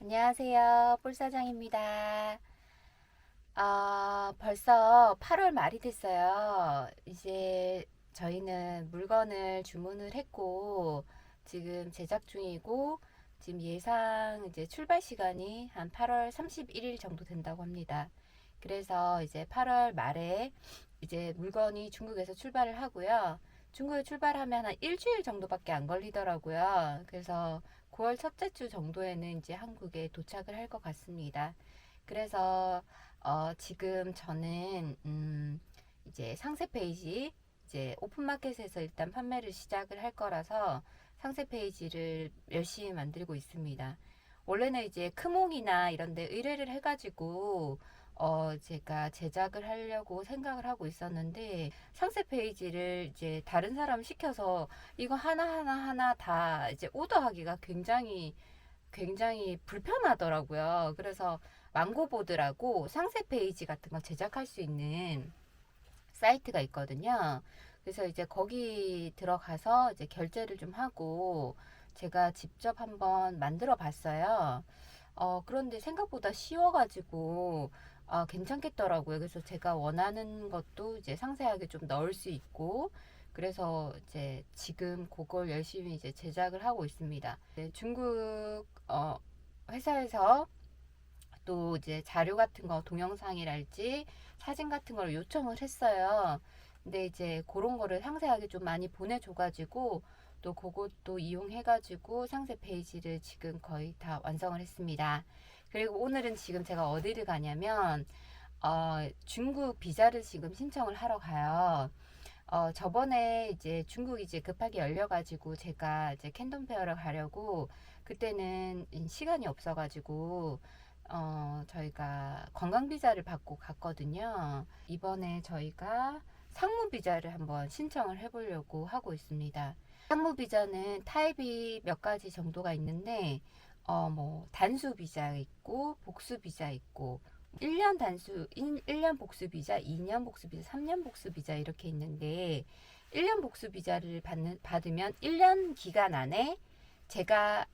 안녕하세요. 뿔사장입니다. 벌써 8월 말이 됐어요. 이제 저희는 물건을 주문을 했고, 지금 제작 중이고, 지금 예상 이제 출발 시간이 한 8월 31일 정도 된다고 합니다. 그래서 이제 8월 말에 이제 물건이 중국에서 출발을 하고요. 중국에 출발하면 한 일주일 정도밖에 안 걸리더라고요. 그래서 9월 첫째 주 정도에는 이제 한국에 도착을 할 것 같습니다. 그래서 지금 저는 이제 상세 페이지 이제 오픈마켓에서 일단 판매를 시작을 할 거라서 상세 페이지를 열심히 만들고 있습니다. 원래는 이제 크몽이나 이런 데 의뢰를 해가지고 제가 제작을 하려고 생각을 하고 있었는데 상세 페이지를 이제 다른 사람 시켜서 이거 하나하나 다 이제 오더하기가 굉장히 불편하더라고요. 그래서 망고보드라고 상세 페이지 같은 거 제작할 수 있는 사이트가 있거든요. 그래서 이제 거기 들어가서 이제 결제를 좀 하고 제가 직접 한번 만들어 봤어요. 그런데 생각보다 쉬워가지고 괜찮겠더라고요. 그래서 제가 원하는 것도 이제 상세하게 좀 넣을 수 있고 그래서 이제 지금 그걸 열심히 이제 제작을 하고 있습니다. 네, 중국 회사에서 또 이제 자료 같은 거 동영상이랄지 사진 같은 걸 요청을 했어요. 근데 이제 그런 거를 상세하게 좀 많이 보내줘가지고 또 그것도 이용해가지고 상세 페이지를 지금 거의 다 완성을 했습니다. 그리고 오늘은 지금 제가 어디를 가냐면 중국 비자를 지금 신청을 하러 가요. 저번에 이제 중국이 이제 급하게 열려가지고 제가 이제 캔덤 페어를 가려고 그때는 시간이 없어가지고 저희가 관광 비자를 받고 갔거든요. 이번에 저희가 상무 비자를 한번 신청을 해보려고 하고 있습니다. 상무 비자는 타입이 몇 가지 정도가 있는데, 뭐, 단수 비자 있고, 복수 비자 있고, 1년 단수, 1년 복수 비자, 2년 복수 비자, 3년 복수 비자 이렇게 있는데, 1년 복수 비자를 받으면 1년 기간 안에 제가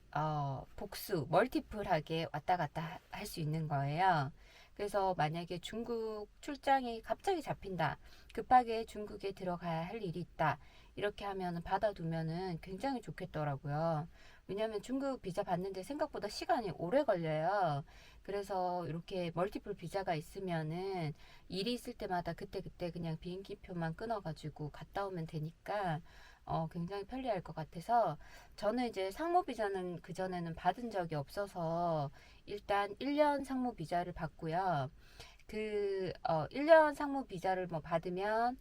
복수 멀티플하게 왔다 갔다 할 수 있는 거예요. 그래서 만약에 중국 출장이 갑자기 잡힌다. 급하게 중국에 들어가야 할 일이 있다. 이렇게 하면 받아두면은 굉장히 좋겠더라고요. 왜냐하면 중국 비자 받는데 생각보다 시간이 오래 걸려요. 그래서 이렇게 멀티플 비자가 있으면은 일이 있을 때마다 그때그때 그냥 비행기표만 끊어가지고 갔다 오면 되니까 굉장히 편리할 것 같아서 저는 이제 상무 비자는 그전에는 받은 적이 없어서 일단 1년 상무 비자를 받고요. 1년 상무 비자를 뭐 받으면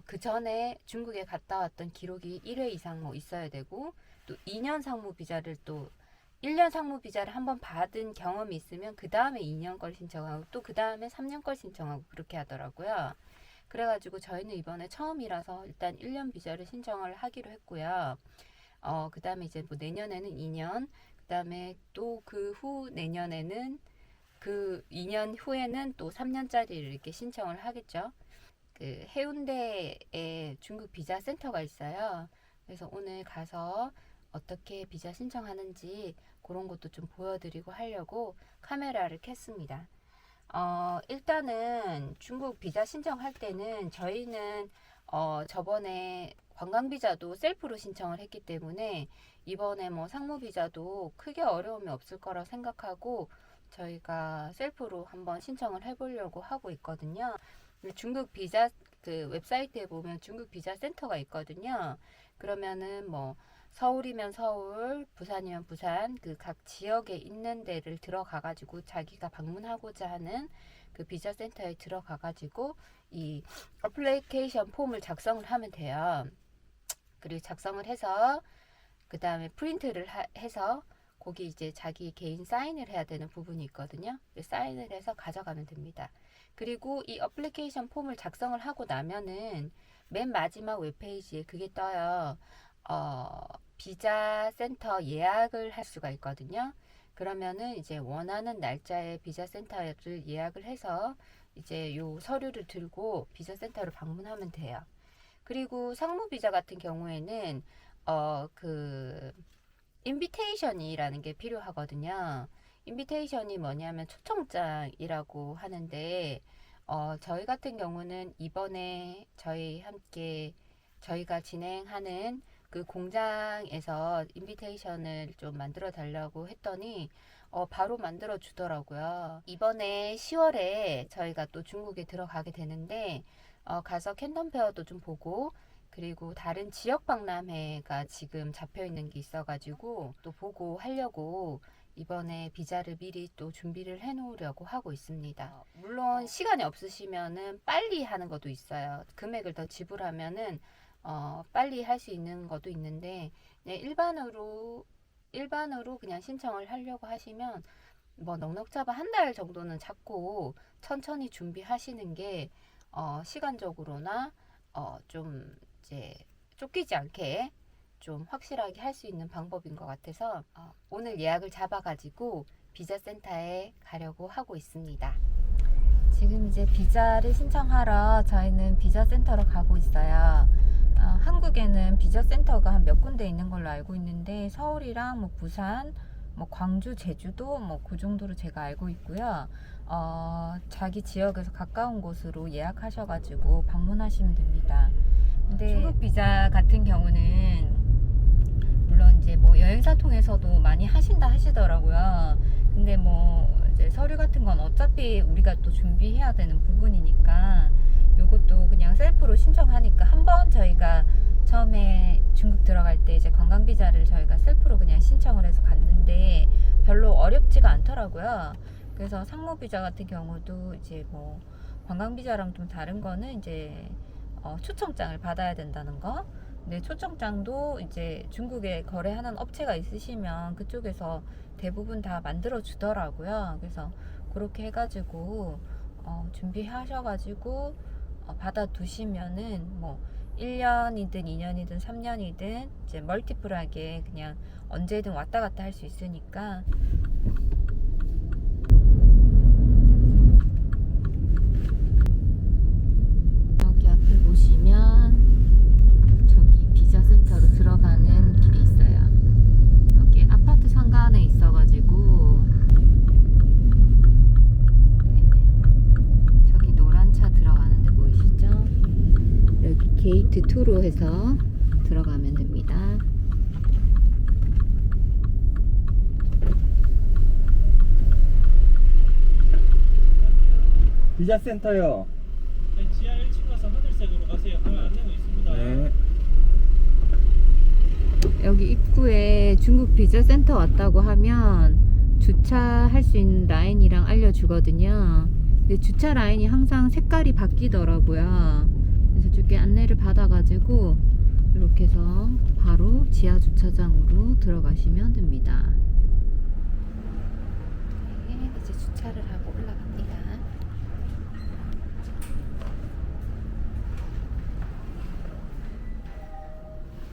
그 전에 중국에 갔다 왔던 기록이 1회 이상 뭐 있어야 되고 또 2년 상무 비자를 또 1년 상무 비자를 한번 받은 경험이 있으면 그 다음에 2년 걸 신청하고 또 그 다음에 3년 걸 신청하고 그렇게 하더라고요. 그래가지고 저희는 이번에 처음이라서 일단 1년 비자를 신청을 하기로 했고요. 그 다음에 이제 뭐 내년에는 2년, 그 다음에 또 그 후 내년에는 그 2년 후에는 또 3년짜리를 이렇게 신청을 하겠죠. 그 해운대에 중국 비자 센터가 있어요. 그래서 오늘 가서 어떻게 비자 신청하는지 그런 것도 좀 보여드리고 하려고 카메라를 켰습니다. 일단은 중국 비자 신청할 때는 저희는 저번에 관광 비자도 셀프로 신청을 했기 때문에 이번에 뭐 상무 비자도 크게 어려움이 없을 거라 생각하고 저희가 셀프로 한번 신청을 해보려고 하고 있거든요. 중국 비자 그 웹사이트에 보면 중국 비자 센터가 있거든요. 그러면은 뭐 서울이면 서울, 부산이면 부산, 그 각 지역에 있는 데를 들어가 가지고 자기가 방문하고자 하는 그 비자 센터에 들어가 가지고 이 어플리케이션 폼을 작성을 하면 돼요. 그리고 작성을 해서 그 다음에 프린트를 해서 거기 이제 자기 개인 사인을 해야 되는 부분이 있거든요. 사인을 해서 가져가면 됩니다. 그리고 이 어플리케이션 폼을 작성을 하고 나면은 맨 마지막 웹페이지에 그게 떠요. 비자 센터 예약을 할 수가 있거든요. 그러면은 이제 원하는 날짜에 비자 센터를 예약을 해서 이제 요 서류를 들고 비자 센터를 방문하면 돼요. 그리고 상무 비자 같은 경우에는 그 인비테이션이라는 게 필요하거든요. 인비테이션이 뭐냐면 초청장이라고 하는데, 저희 같은 경우는 이번에 저희가 진행하는 그 공장에서 인비테이션을 좀 만들어 달라고 했더니, 바로 만들어 주더라고요. 이번에 10월에 저희가 또 중국에 들어가게 되는데, 가서 캔덤 페어도 좀 보고, 그리고 다른 지역 박람회가 지금 잡혀 있는 게 있어가지고 또 보고 하려고 이번에 비자를 미리 또 준비를 해 놓으려고 하고 있습니다. 물론 시간이 없으시면은 빨리 하는 것도 있어요. 금액을 더 지불하면은 빨리 할 수 있는 것도 있는데, 그냥 일반으로 그냥 신청을 하려고 하시면 뭐 넉넉 잡아 한 달 정도는 잡고 천천히 준비하시는 게 시간적으로나 좀 이제 쫓기지 않게 좀 확실하게 할 수 있는 방법인 것 같아서 오늘 예약을 잡아가지고 비자 센터에 가려고 하고 있습니다. 지금 이제 비자를 신청하러 저희는 비자 센터로 가고 있어요. 한국에는 비자 센터가 한 몇 군데 있는 걸로 알고 있는데 서울이랑 뭐 부산, 뭐 광주, 제주도 뭐 그 정도로 제가 알고 있고요. 자기 지역에서 가까운 곳으로 예약하셔가지고 방문하시면 됩니다. 근데 중국 비자 같은 경우는 물론 이제 뭐 여행사 통해서도 많이 하신다 하시더라고요. 근데 뭐 이제 서류 같은 건 어차피 우리가 또 준비해야 되는 부분이니까 요것도 그냥 셀프로 신청하니까 한번 저희가 처음에 중국 들어갈 때 이제 관광 비자를 저희가 셀프로 그냥 신청을 해서 갔는데 별로 어렵지가 않더라고요. 그래서 상무 비자 같은 경우도 이제 뭐 관광 비자랑 좀 다른 거는 이제 초청장을 받아야 된다는 거. 근데 초청장도 이제 중국에 거래하는 업체가 있으시면 그쪽에서 대부분 다 만들어 주더라고요. 그래서 그렇게 해가지고 준비하셔가지고 받아 두시면은 뭐 1년이든 2년이든 3년이든 이제 멀티플하게 그냥 언제든 왔다 갔다 할 수 있으니까. 여기 앞에 보시면 저기 비자 센터로 들어가는 길이 있어요. 여기 아파트 상가안에 있어가지고 저기 노란 차 들어가는데 보이시죠? 여기 게이트 2로 해서 들어가면 됩니다. 비자 센터요. 네, 지하 1층 가서 하늘색으로 가세요. 가면 안내문 있습니다. 네. 여기 입구에 중국 비자 센터 왔다고 하면 주차할 수 있는 라인이랑 알려주거든요. 근데 주차 라인이 항상 색깔이 바뀌더라고요. 그래서 저렇게 안내를 받아가지고 이렇게 해서 바로 지하 주차장으로 들어가시면 됩니다. 네, 이제 주차를 하고 올라갑니다.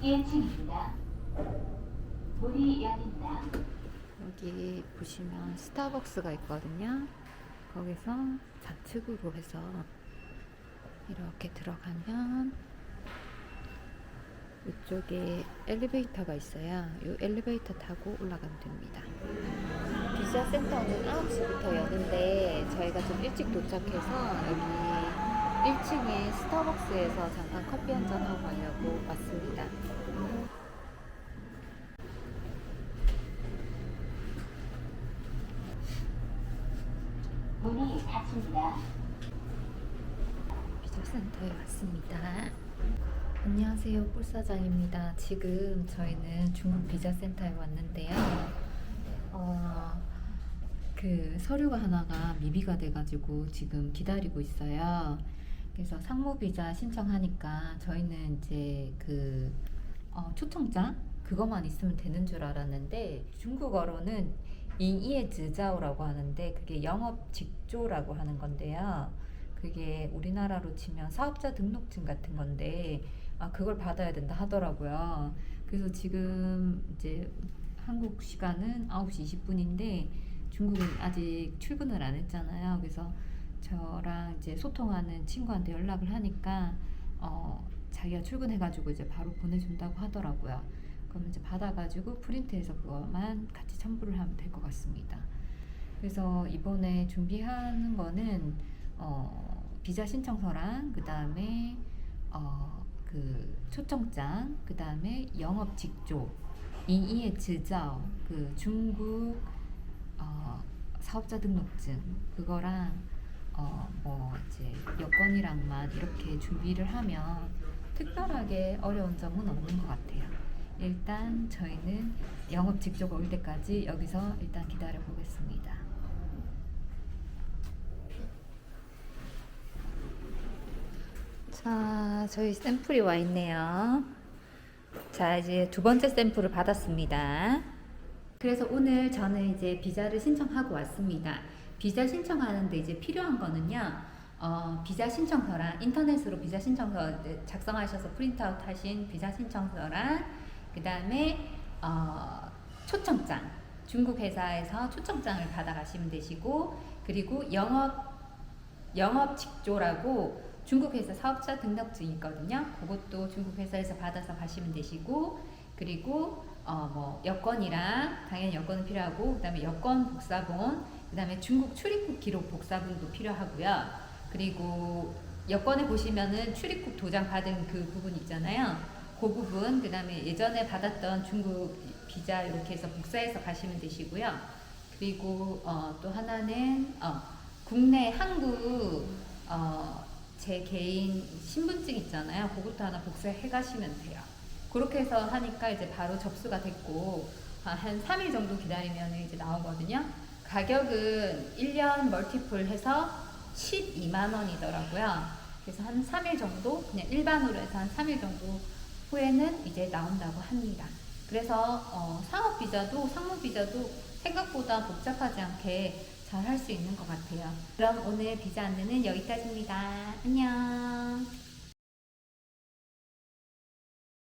1층입니다. 문이 열립니다. 여기 보시면 스타벅스가 있거든요. 거기서 좌측으로 해서 이렇게 들어가면 이쪽에 엘리베이터가 있어요. 이 엘리베이터 타고 올라가면 됩니다. 비자 센터는 9시부터 여는데 저희가 좀 일찍 도착해서 여기 1층에 스타벅스에서 잠깐 커피 한잔 하고 가려고 왔습니다. 문이 닫힙니다. 비자 센터에 왔습니다. 안녕하세요, 꿀사장입니다. 지금 저희는 중국 비자 센터에 왔는데요. 그 서류가 하나가 미비가 돼가지고 지금 기다리고 있어요. 그래서 상무 비자 신청하니까 저희는 이제 그 초청장 그것만 있으면 되는 줄 알았는데 중국어로는 잉이에 즈자오라고 하는데 그게 영업 직조라고 하는 건데요. 그게 우리나라로 치면 사업자 등록증 같은 건데 그걸 받아야 된다 하더라고요. 그래서 지금 이제 한국 시간은 9시 20분인데 중국은 아직 출근을 안 했잖아요. 그래서 저랑 이제 소통하는 친구한테 연락을 하니까 자기가 출근해가지고 이제 바로 보내준다고 하더라고요. 그럼 이제 받아가지고 프린트해서 그것만 같이 첨부를 하면 될 것 같습니다. 그래서 이번에 준비하는 거는 비자 신청서랑 그 다음에 그 초청장, 그 다음에 영업 직조, 인이의 지자오, 그 중국 사업자 등록증 그거랑 뭐 이제 여권이랑만 이렇게 준비를 하면 특별하게 어려운 점은 없는 것 같아요. 일단 저희는 영업 직조가 올 때까지 여기서 일단 기다려 보겠습니다. 자, 저희 샘플이 와 있네요. 자, 이제 두 번째 샘플을 받았습니다. 그래서 오늘 저는 이제 비자를 신청하고 왔습니다. 비자 신청하는데 이제 필요한 거는요, 비자 신청서랑 인터넷으로 비자 신청서 작성하셔서 프린트아웃 하신 비자 신청서랑 그 다음에 초청장, 중국 회사에서 초청장을 받아가시면 되시고, 그리고 영업 직조라고 중국 회사 사업자 등록증이 있거든요. 그것도 중국 회사에서 받아서 가시면 되시고, 그리고 뭐 여권이랑 당연히 여권은 필요하고, 그다음에 여권 복사본, 그다음에 중국 출입국 기록 복사본도 필요하고요. 그리고 여권에 보시면은 출입국 도장 받은 그 부분 있잖아요. 그 부분, 그다음에 예전에 받았던 중국 비자 이렇게 해서 복사해서 가시면 되시고요. 그리고 또 하나는 국내 한국 제 개인 신분증 있잖아요. 그것도 하나 복사해 가시면 돼요. 그렇게 해서 하니까 이제 바로 접수가 됐고, 한 3일 정도 기다리면 이제 나오거든요. 가격은 1년 멀티플 해서 12만 원이더라고요. 그래서 한 3일 정도, 그냥 일반으로 해서 한 3일 정도 후에는 이제 나온다고 합니다. 그래서 상업비자도, 상무비자도 생각보다 복잡하지 않게 잘 할 수 있는 것 같아요. 그럼 오늘 비자 안내는 여기까지입니다. 안녕.